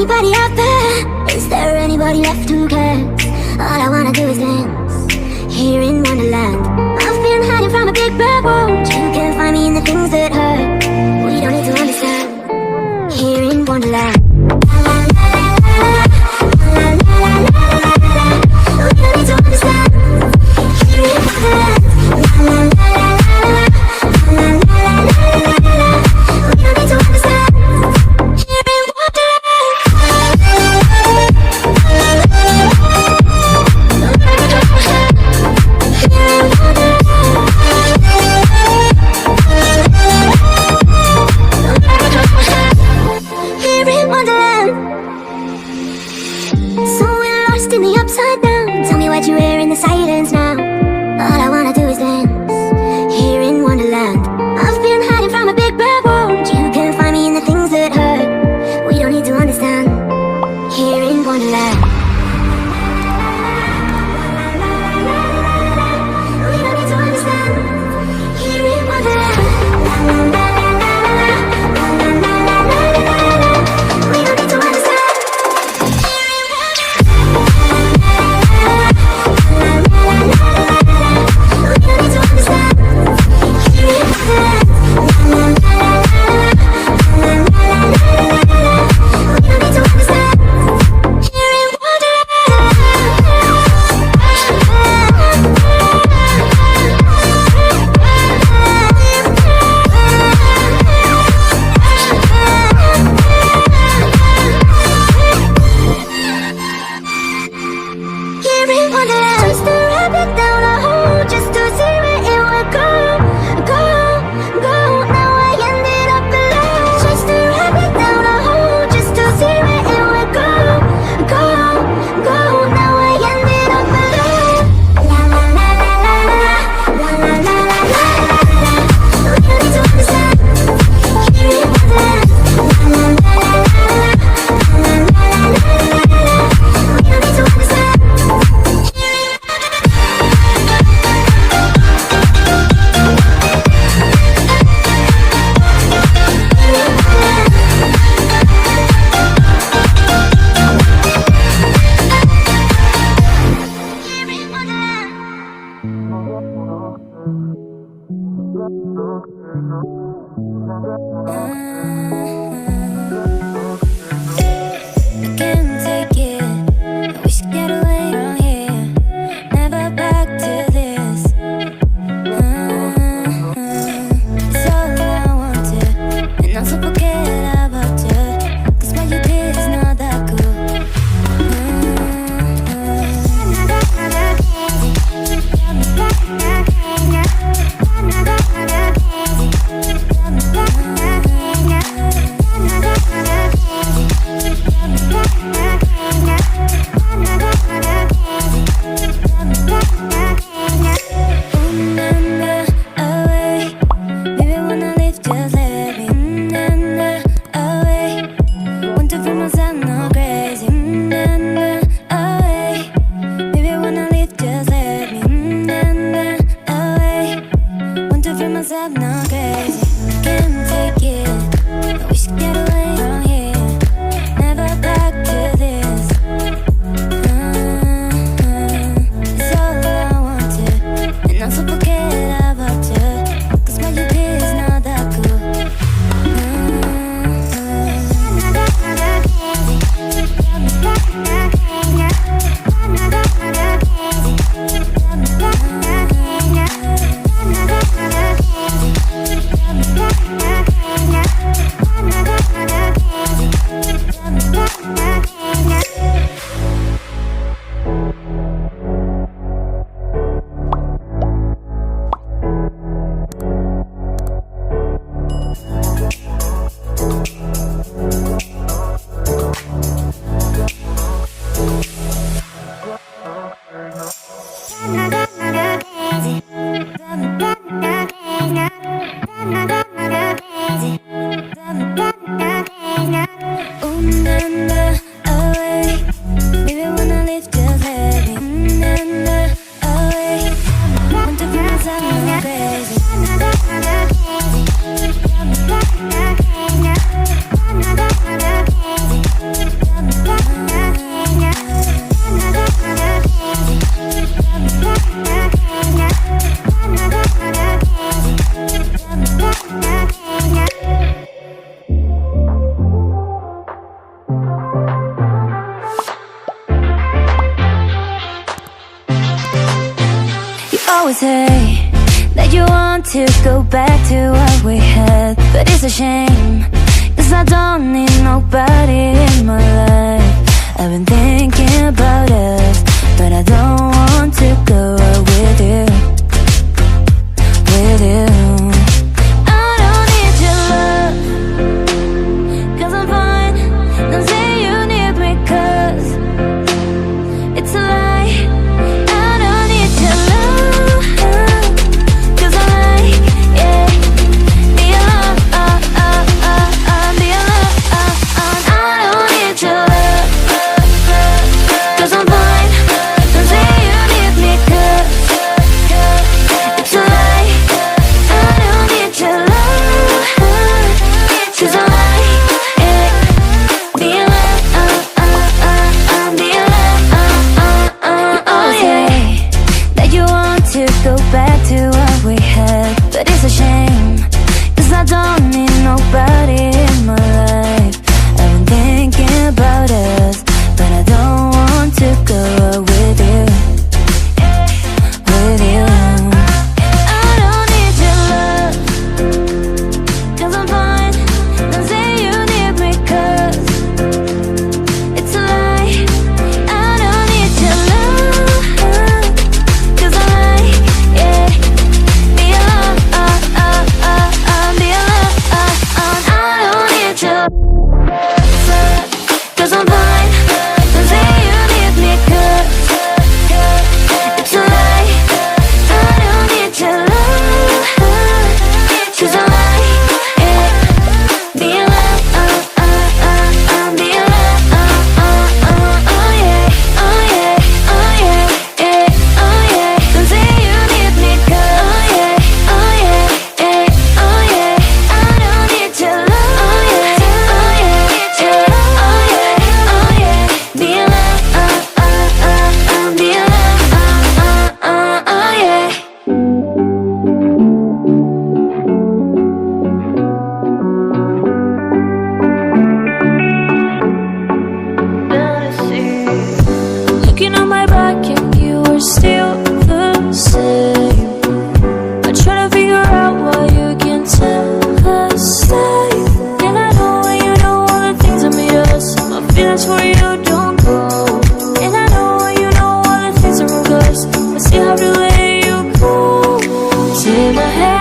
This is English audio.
anybody out there? Is there anybody left who cares? All I wanna do is dance here in Wonderland. I've been hiding from a big bad world. You can't find me in the things that hurt. We don't need to understand here in Wonderland. We don't need to understand here in Wonderland. We don't need to understand. You always say that you want to go back to what we had, but it's a shame, 'cause I don't need nobody in my life. I've been thinking about us, but I don't want to go out with you, with you. I don't need your love, 'cause I'm fine. Don't say you need me, 'cause it's a lie. I don't need your love, 'cause I like, yeah, be alone, be alone. I don't need your love, 'cause I'm fine. Don't say you need me, 'cause it's a lie. I don't need your love, 'cause I like, yeah, be alone, be alone. Oh yeah, that you want to go back to what we had, but it's a shame, 'cause I don't need nobody in my life. I've been thinking about us, but I don't want to go out with you, with you. I don't need your love, 'cause I'm fine. Don't say you need me, 'cause it's a lie. I don't need your love, 'cause I like, yeah, be alone, be alone. I don't need your love, 'cause I'm fine. Don't say you need me, 'cause it's a lie. I don't need your love, 'cause I like, yeah, be alone, be alone. Oh yeah, oh yeah, oh yeah, yeah, oh yeah. Don't say you need me, 'cause oh yeah, oh yeah, yeah, oh yeah. I don't need your love, oh yeah, oh yeah, yeah, oh yeah, oh yeah. Be alone, be alone, oh yeah. Looking on my back and you are still the same. I try to figure out why you can't tell us stay. And I know when you know all the things that made us, my feelings for you don't go. And I know when you know all the things that broke us, I still have to let you go. Take my hand